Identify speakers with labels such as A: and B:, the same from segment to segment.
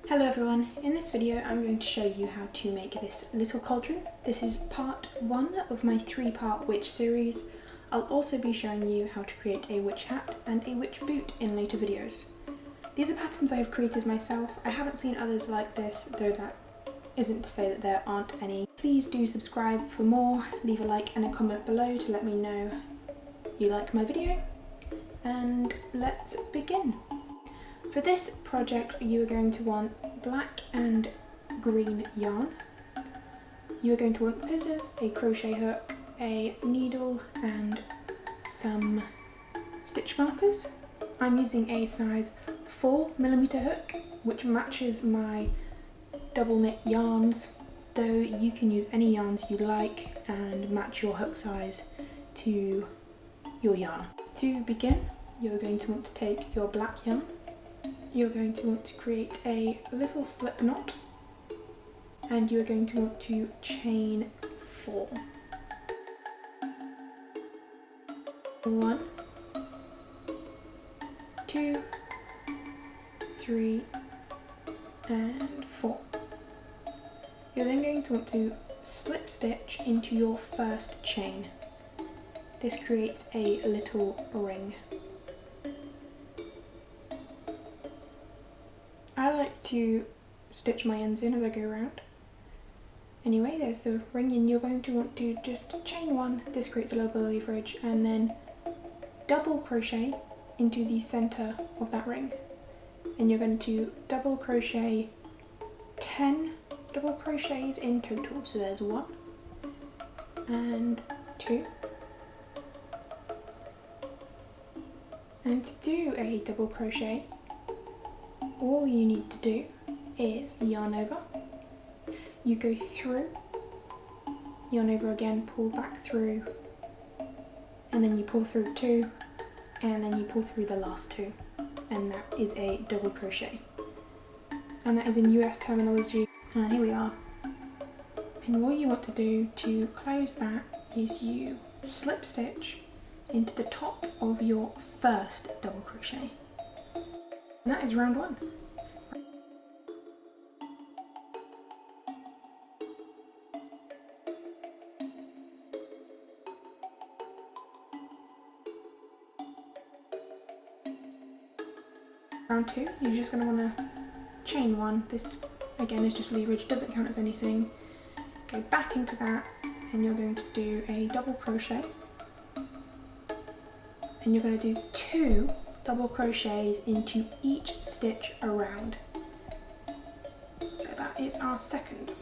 A: Hello everyone, in this video I'm going to show you how to make this little cauldron. This is part 1 of my 3-part witch series. I'll also be showing you how to create a witch hat and a witch boot in later videos. These are patterns I have created myself. I haven't seen others like this, though that isn't to say that there aren't any. Please do subscribe for more, leave a like and a comment below to let me know you like my video, and let's begin. For this project you are going to want black and green yarn. You are going to want scissors, a crochet hook, a needle and some stitch markers. I'm using a size 4mm hook which matches my double knit yarns, though you can use any yarns you like and match your hook size to your yarn. To begin, you're going to want to take your black yarn. You're going to want to create a little slip knot and you're going to want to chain 4. 1, 2, 3 and 4. You're then going to want to slip stitch into your first chain. This creates a little ring. I like to stitch my ends in as I go around. Anyway, there's the ring and you're going to want to just chain 1, this creates a little bit of leverage, and then double crochet into the centre of that ring. And you're going to double crochet 10 double crochets in total. So there's 1 and 2. And to do a double crochet, all you need to do is yarn over, you go through, yarn over again, pull back through, and then you pull through 2, and then you pull through the last 2, and that is a double crochet. And that is in US terminology, and here we are. And what you want to do to close that is you slip stitch into the top of your first double crochet. And that is round 1. Round 2, you're just going to want to chain 1. This again is just leverage, doesn't count as anything. Go back into that and you're going to do a double crochet. And you're going to do 2 double crochets into each stitch around. So that is our second.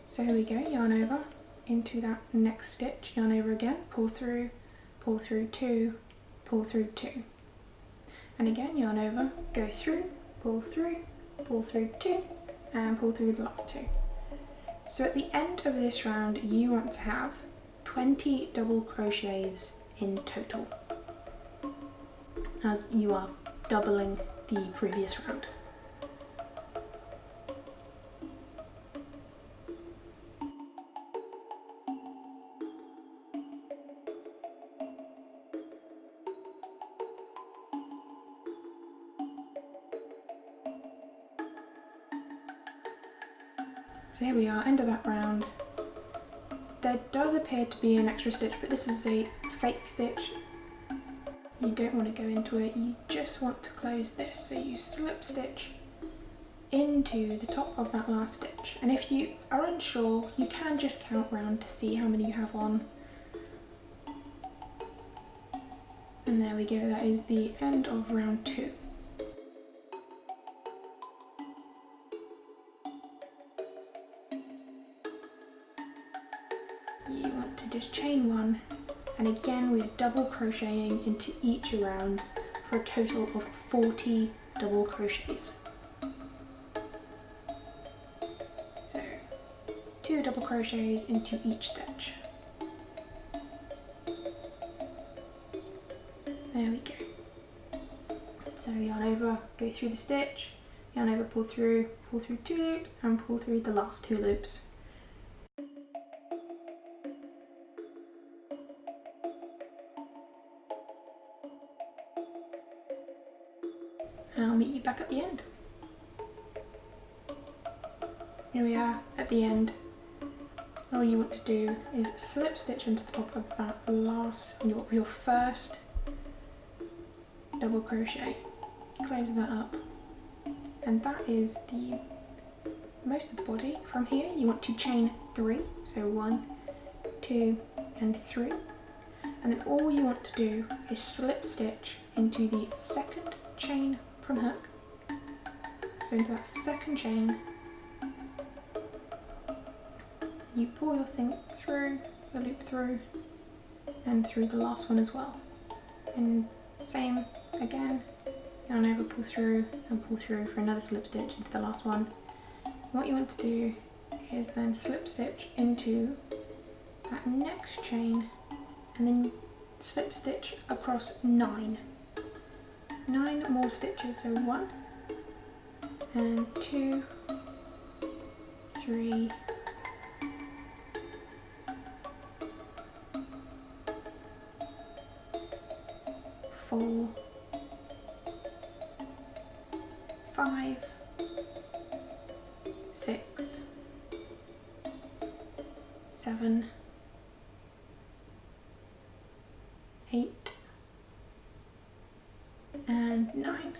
A: So here we go, yarn over into that next stitch, yarn over again, pull through 2, pull through 2. And again, yarn over, go through 2, and pull through the last 2. So at the end of this round, you want to have 20 double crochets in total, as you are doubling the previous round. So here we are, end of that round. There does appear to be an extra stitch, but this is a fake stitch. You don't want to go into it, you just want to close this. So you slip stitch into the top of that last stitch. And if you are unsure, you can just count round to see how many you have on. And there we go, that is the end of round 2. You want to just chain 1, and again we're double crocheting into each round for a total of 40 double crochets. So 2 double crochets into each stitch. There we go. So yarn over, go through the stitch, yarn over, pull through 2 loops and pull through the last 2 loops. And I'll meet you back at the end. Here we are at the end. All you want to do is slip stitch into the top of that last, your first double crochet. Close that up, and that is the most of the body. From here you want to chain 3, so 1, 2 and 3, and then all you want to do is slip stitch into the second chain from hook, so into that second chain. You pull your thing through, the loop through, and through the last one as well, and same again, yarn over, pull through and pull through for another slip stitch into the last one. What you want to do is then slip stitch into that next chain and then slip stitch across 9 more stitches, so 1 and 2, 3, 4, 5, 6, 7, 8 and 9.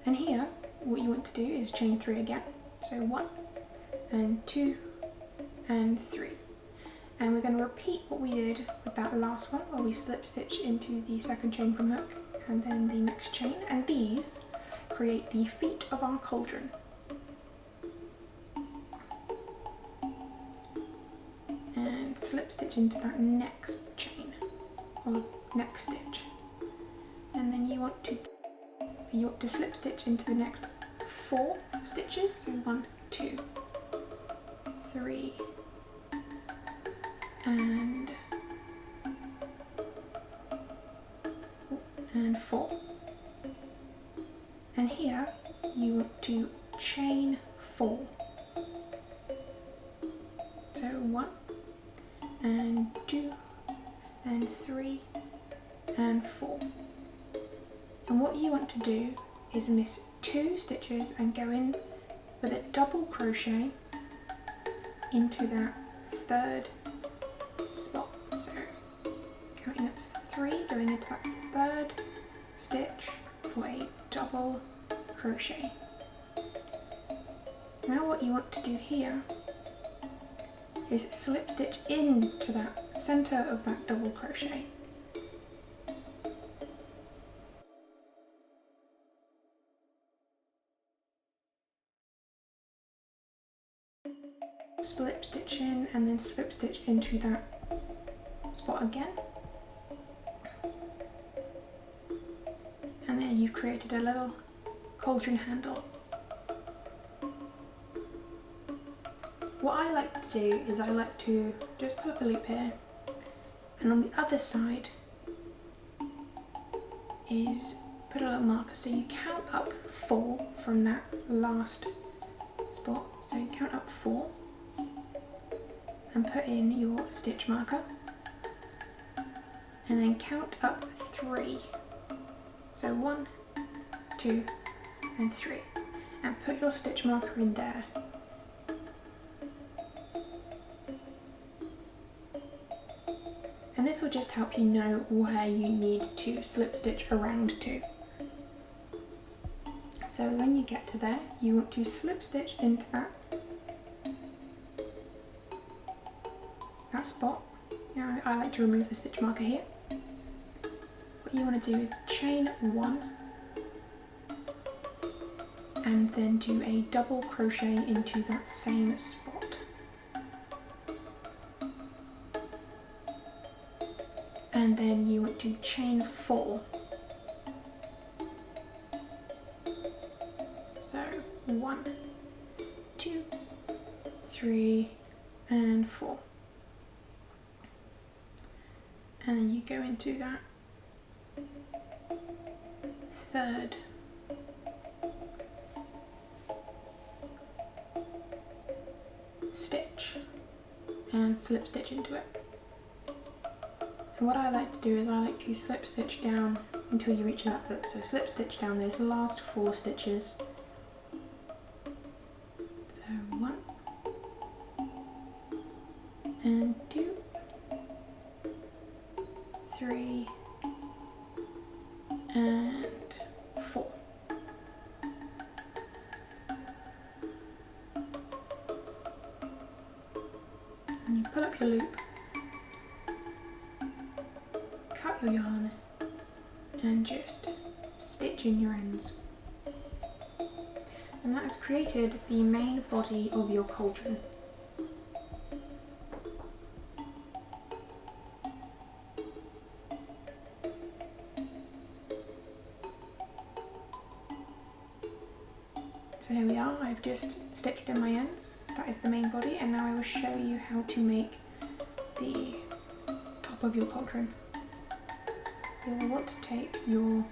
A: And here what you want to do is chain 3 again, so 1 and 2 and 3. And we're going to repeat what we did with that last one, where we slip stitch into the second chain from hook and then the next chain, and these create the feet of our cauldron. And slip stitch into that next chain, or next stitch, and then you want to slip stitch into the next 4 stitches, so 1, 2, 3 and 4. And here you want to chain 4, so 1 and 2 and 3 and 4. And what you want to do is miss 2 stitches and go in with a double crochet into that third spot. So counting up 3, going into that third stitch for a double crochet. Now what you want to do here is slip stitch into that center of that double crochet. Slip stitch in and then slip stitch into that spot again, and then you've created a little cauldron handle. What I like to do is I like to just put up a loop here, and on the other side is put a little marker, so you count up 4 from that last spot, so you count up 4 and put in your stitch marker, and then count up 3, so 1, 2 and 3, and put your stitch marker in there. And this will just help you know where you need to slip stitch around to. So when you get to there, you want to slip stitch into that spot. Now I like to remove the stitch marker here. What you want to do is chain 1 and then do a double crochet into that same spot. And then you want to chain 4. So 1, 2, 3 and 4. And then you go into that third stitch and slip stitch into it. And what I like to do is I like to slip stitch down until you reach that bit. So slip stitch down those last 4 stitches and just stitch in your ends. And that has created the main body of your cauldron. So here we are, I've just stitched in my ends. That is the main body, and now I will show you how to make the top of your cauldron. You will want to take your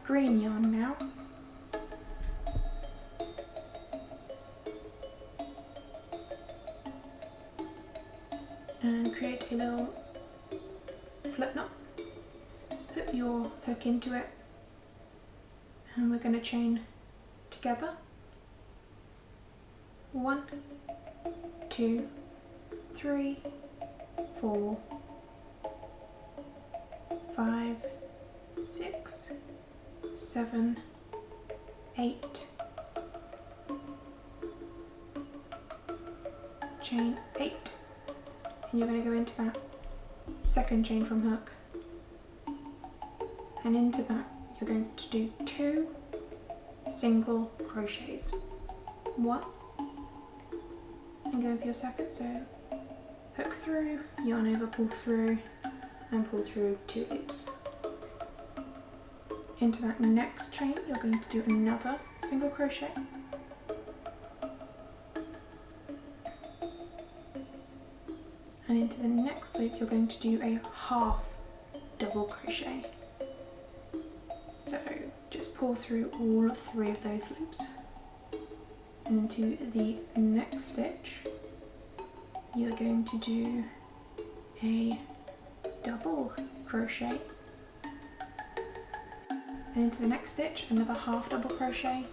A: green yarn now and create a little slip knot. Put your hook into it, and we're going to chain together 1, 2, 3, 4, 5, 6, 7, 8, chain 8, and you're going to go into that second chain from hook, and into that you're going to do 2 single crochets. 1, and go for your second, so hook through, yarn over, pull through, and pull through 2 loops. Into that next chain you're going to do another single crochet, and into the next loop you're going to do a half double crochet. So just pull through all 3 of those loops, and into the next stitch you're going to do a double crochet, and into the next stitch another half double crochet,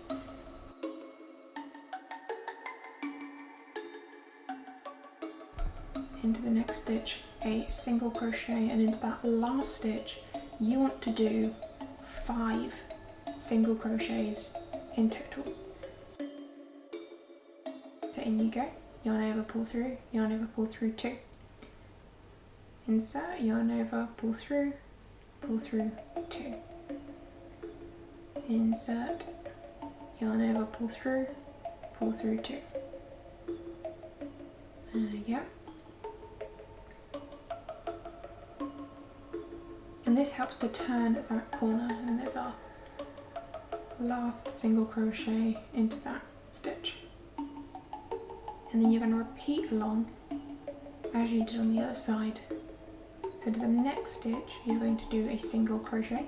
A: into the next stitch a single crochet, and into that last stitch you want to do 5 single crochets in total. So in you go, yarn over, pull through, yarn over, pull through 2. Insert, yarn over, pull through 2. Insert, yarn over, pull through 2. There you go. And this helps to turn that corner, and there's our last single crochet into that stitch. And then you're going to repeat along as you did on the other side. So to the next stitch you're going to do a single crochet.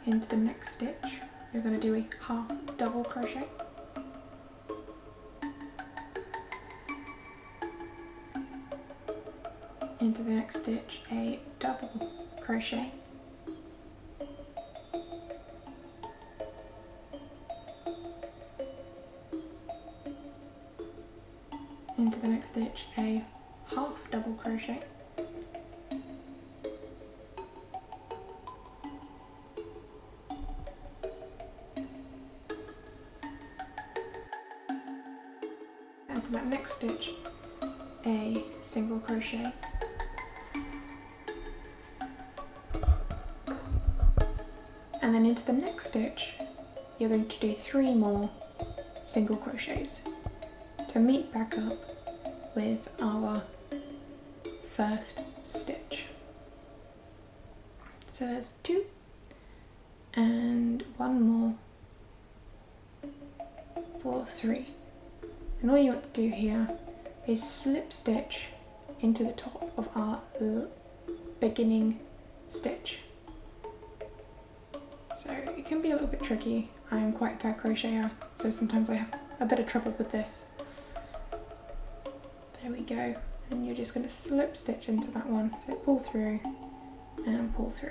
A: Into the next stitch you're going to do a half double crochet. Into the next stitch a double crochet. Into the next stitch a half double crochet. Into that next stitch a single crochet. And then into the next stitch you're going to do 3 more single crochets to meet back up with our first stitch. So there's 2 and 1 more for 3. And all you want to do here is slip stitch into the top of our beginning stitch. So it can be a little bit tricky. I'm quite a bad crocheter, so sometimes I have a bit of trouble with this. There we go, and you're just going to slip stitch into that one. So pull through and pull through.